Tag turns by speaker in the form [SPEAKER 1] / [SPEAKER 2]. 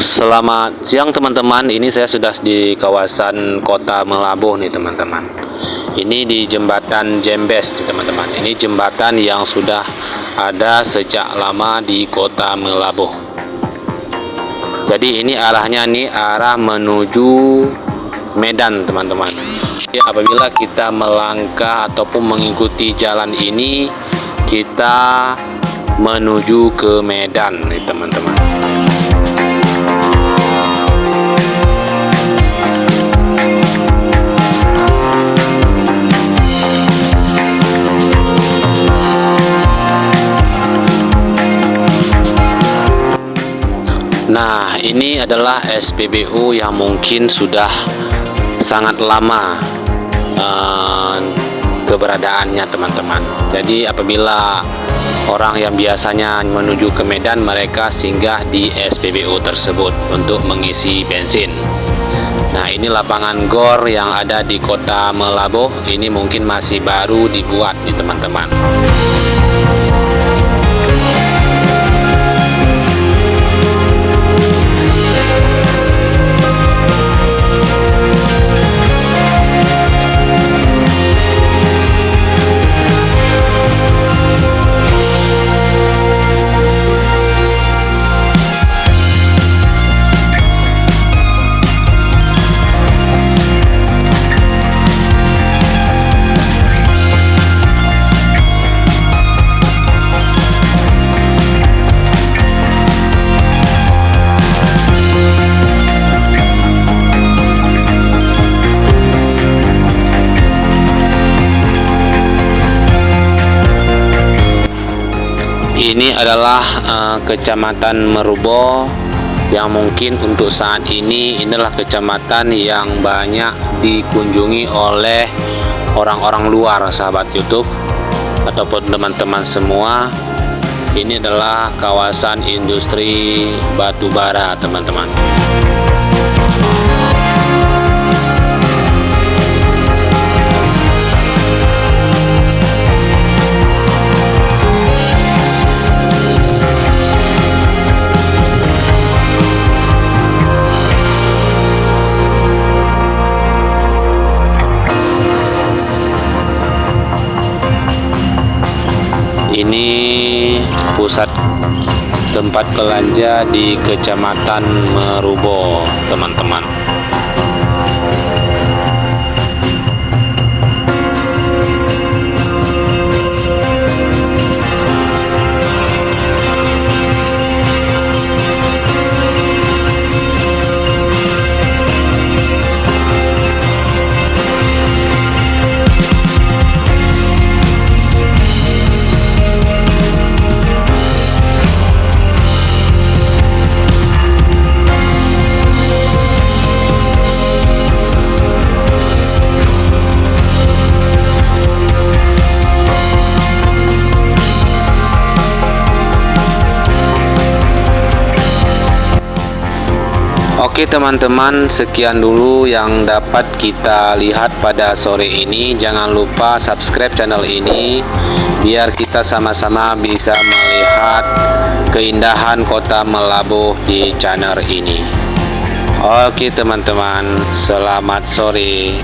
[SPEAKER 1] Selamat siang teman-teman, ini saya sudah di kawasan Kota Melabuh nih teman-teman. Ini di jembatan Jembes nih teman-teman. Ini jembatan yang sudah ada sejak lama di Kota Melabuh. Jadi ini arahnya nih arah menuju Medan teman-teman. Jadi apabila kita melangkah ataupun mengikuti jalan ini, kita menuju ke Medan nih teman-teman. Nah, ini adalah SPBU yang mungkin sudah sangat lama keberadaannya teman-teman. Jadi apabila orang yang biasanya menuju ke Medan, mereka singgah di SPBU tersebut untuk mengisi bensin. Nah, ini lapangan GOR yang ada di Kota Melabuh. Ini mungkin masih baru dibuat nih teman-teman. Ini adalah Kecamatan Merubo yang mungkin untuk saat ini inilah kecamatan yang banyak dikunjungi oleh orang-orang luar, sahabat YouTube ataupun teman-teman semua. Ini adalah kawasan industri batu bara teman-teman. Ini pusat tempat belanja di Kecamatan Merubo, teman-teman. Oke teman-teman, sekian dulu yang dapat kita lihat pada sore ini. Jangan lupa subscribe channel ini biar kita sama-sama bisa melihat keindahan Kota Melabuh di channel ini. Oke teman-teman, selamat sore.